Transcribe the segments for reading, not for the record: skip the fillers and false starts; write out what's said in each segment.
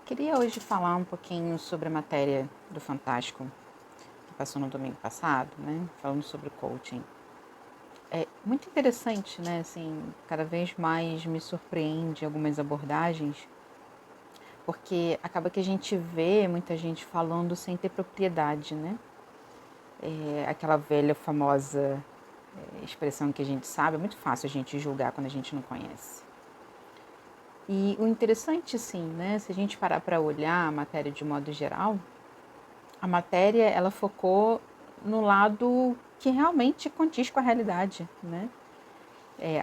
Queria hoje falar um pouquinho sobre a matéria do Fantástico que passou no domingo passado, né? Falando sobre coaching. É muito interessante, né? Assim, cada vez mais me surpreende algumas abordagens, porque acaba que a gente vê muita gente falando sem ter propriedade, né? É aquela velha famosa expressão que a gente sabe, é muito fácil a gente julgar quando a gente não conhece. E o interessante, sim, né? Se a gente parar para olhar a matéria de modo geral, a matéria ela focou no lado que realmente condiz com a realidade, né?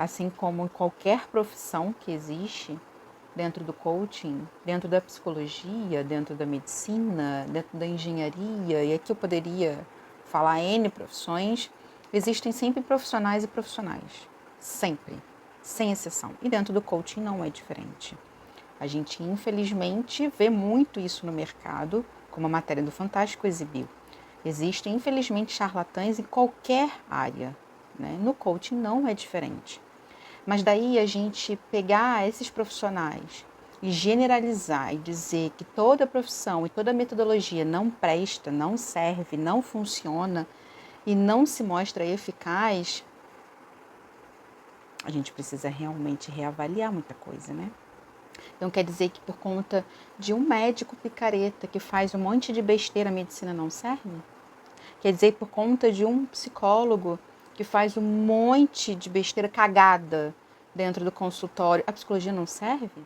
Assim como em qualquer profissão que existe dentro do coaching, dentro da psicologia, dentro da medicina, dentro da engenharia, e aqui eu poderia falar N profissões, existem sempre profissionais e profissionais, sempre, sem exceção. E dentro do coaching não é diferente. A gente, infelizmente, vê muito isso no mercado, como a matéria do Fantástico exibiu. Existem, infelizmente, charlatães em qualquer área, né? No coaching não é diferente. Mas daí a gente pegar esses profissionais e generalizar e dizer que toda profissão e toda metodologia não presta, não serve, não funciona e não se mostra eficaz, a gente precisa realmente reavaliar muita coisa, né? Então quer dizer que por conta de um médico picareta que faz um monte de besteira, a medicina não serve? Quer dizer, por conta de um psicólogo que faz um monte de besteira cagada dentro do consultório, a psicologia não serve?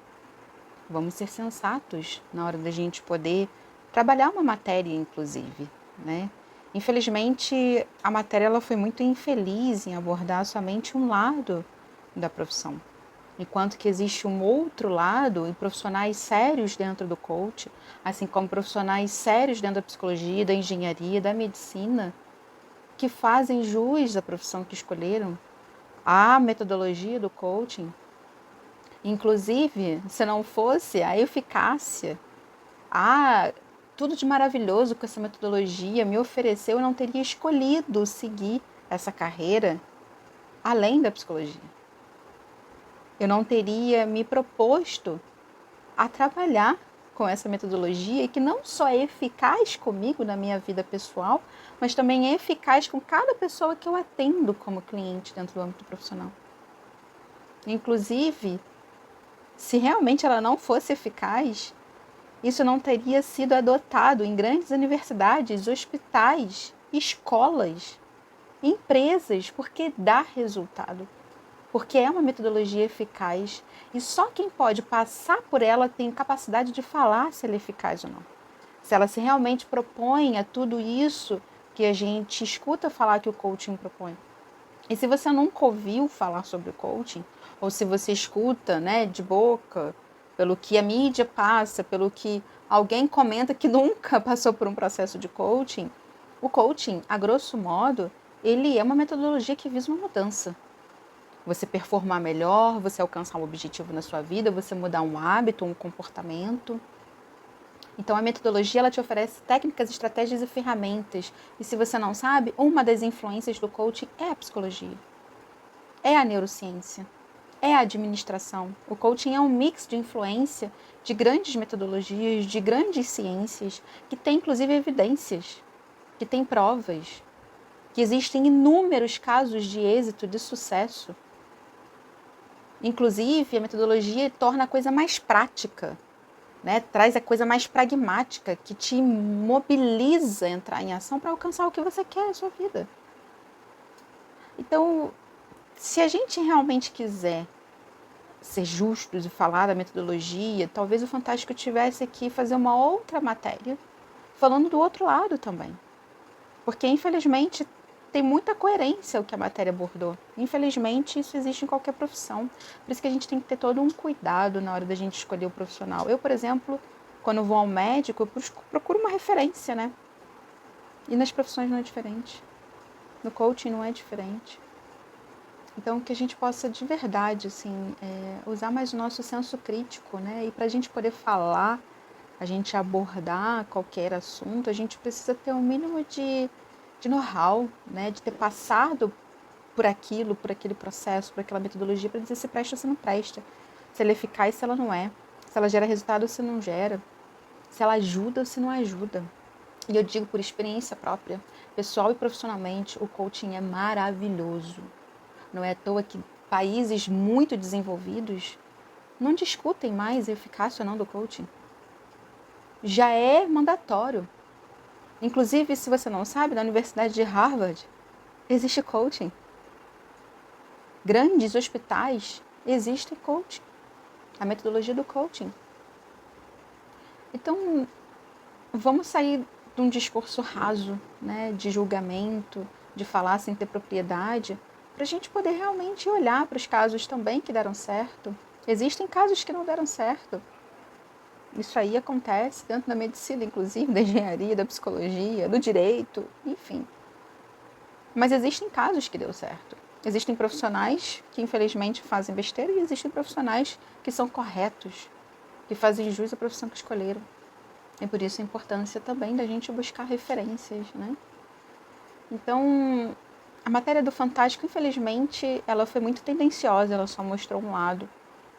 Vamos ser sensatos na hora da gente poder trabalhar uma matéria, inclusive, né? Infelizmente, a matéria ela foi muito infeliz em abordar somente um lado da profissão. Enquanto que existe um outro lado, e profissionais sérios dentro do coach, assim como profissionais sérios dentro da psicologia, da engenharia, da medicina, que fazem jus à profissão que escolheram, à metodologia do coaching. Inclusive, se não fosse a eficácia, tudo de maravilhoso que essa metodologia me ofereceu, eu não teria escolhido seguir essa carreira além da psicologia. Eu não teria me proposto a trabalhar com essa metodologia que não só é eficaz comigo na minha vida pessoal, mas também é eficaz com cada pessoa que eu atendo como cliente dentro do âmbito profissional. Inclusive, se realmente ela não fosse eficaz, isso não teria sido adotado em grandes universidades, hospitais, escolas, empresas, porque dá resultado. Porque é uma metodologia eficaz e só quem pode passar por ela tem capacidade de falar se ela é eficaz ou não. Se ela se realmente propõe a tudo isso que a gente escuta falar que o coaching propõe. E se você nunca ouviu falar sobre o coaching, ou se você escuta, né, de boca, pelo que a mídia passa, pelo que alguém comenta que nunca passou por um processo de coaching, o coaching, a grosso modo, ele é uma metodologia que visa uma mudança. Você performar melhor, você alcançar um objetivo na sua vida, você mudar um hábito, um comportamento. Então a metodologia ela te oferece técnicas, estratégias e ferramentas. E se você não sabe, uma das influências do coaching é a psicologia, é a neurociência, é a administração. O coaching é um mix de influência de grandes metodologias, de grandes ciências, que tem inclusive evidências, que tem provas, que existem inúmeros casos de êxito, de sucesso. Inclusive, a metodologia torna a coisa mais prática, né? Traz a coisa mais pragmática, que te mobiliza a entrar em ação para alcançar o que você quer na sua vida. Então, se a gente realmente quiser ser justos e falar da metodologia, talvez o Fantástico tivesse que fazer uma outra matéria falando do outro lado também. Porque, infelizmente, tem muita coerência o que a matéria abordou. Infelizmente, isso existe em qualquer profissão. Por isso que a gente tem que ter todo um cuidado na hora da gente escolher o profissional. Eu, por exemplo, quando vou ao médico, eu procuro uma referência, né? E nas profissões não é diferente. No coaching não é diferente. Então, que a gente possa de verdade, assim, usar mais o nosso senso crítico, né? E para a gente poder falar, a gente abordar qualquer assunto, a gente precisa ter um mínimo de know-how, né? De ter passado por aquilo, por aquele processo, por aquela metodologia, para dizer se presta ou se não presta. Se ela é eficaz, se ela não é. Se ela gera resultado ou se não gera. se ela ajuda ou se não ajuda. E eu digo por experiência própria, pessoal e profissionalmente, o coaching é maravilhoso. Não é à toa que países muito desenvolvidos não discutem mais a eficácia ou não do coaching. Já é mandatório. Inclusive, se você não sabe, na Universidade de Harvard existe coaching. Grandes hospitais existem coaching. A metodologia do coaching. Então, vamos sair de um discurso raso, né, de julgamento, de falar sem ter propriedade, para a gente poder realmente olhar para os casos também que deram certo. Existem casos que não deram certo. Isso aí acontece dentro da medicina, inclusive, da engenharia, da psicologia, do direito, enfim. Mas existem casos que deu certo. Existem profissionais que, infelizmente, fazem besteira e existem profissionais que são corretos, que fazem jus à profissão que escolheram. E por isso a importância também da gente buscar referências, né? Então, a matéria do Fantástico, infelizmente, ela foi muito tendenciosa, ela só mostrou um lado.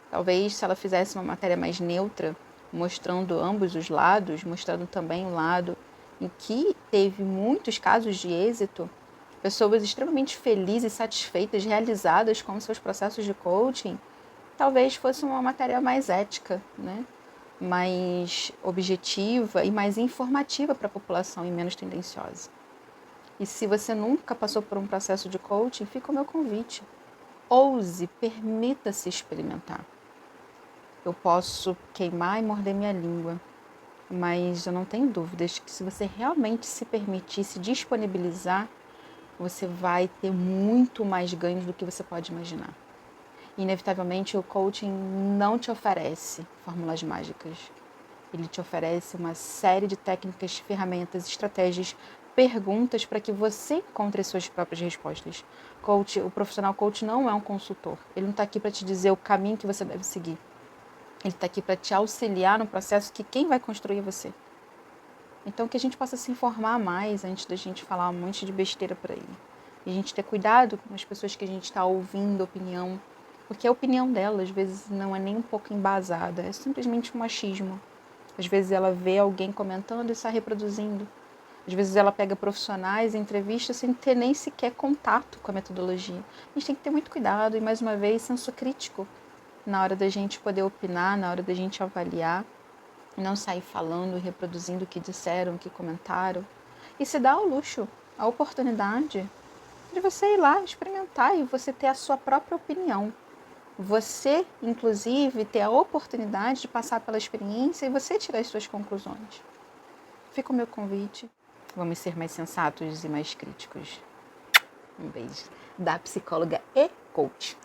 Talvez se ela fizesse uma matéria mais neutra, mostrando ambos os lados, mostrando também o lado em que teve muitos casos de êxito, pessoas extremamente felizes, satisfeitas, realizadas com seus processos de coaching, talvez fosse uma matéria mais ética, né? Mais objetiva e mais informativa para a população e menos tendenciosa. E se você nunca passou por um processo de coaching, fica o meu convite. Ouse, permita-se experimentar. Eu posso queimar e morder minha língua, mas eu não tenho dúvidas que se você realmente se permitir, se disponibilizar, você vai ter muito mais ganhos do que você pode imaginar. Inevitavelmente, o coaching não te oferece fórmulas mágicas. Ele te oferece uma série de técnicas, ferramentas, estratégias, perguntas para que você encontre as suas próprias respostas. O profissional coach não é um consultor. Ele não está aqui para te dizer o caminho que você deve seguir. Ele está aqui para te auxiliar no processo que quem vai construir é você. Então, que a gente possa se informar mais antes da gente falar um monte de besteira por aí. E a gente ter cuidado com as pessoas que a gente está ouvindo opinião, porque a opinião dela, às vezes, não é nem um pouco embasada, é simplesmente um achismo. Às vezes ela vê alguém comentando e sai reproduzindo. Às vezes ela pega profissionais em entrevistas sem ter nem sequer contato com a metodologia. A gente tem que ter muito cuidado e, mais uma vez, senso crítico na hora da gente poder opinar, na hora da gente avaliar. Não sair falando e reproduzindo o que disseram, o que comentaram. E se dá ao luxo, a oportunidade de você ir lá experimentar e você ter a sua própria opinião. Você, inclusive, ter a oportunidade de passar pela experiência e você tirar as suas conclusões. Fica o meu convite. Vamos ser mais sensatos e mais críticos. Um beijo da psicóloga e coach.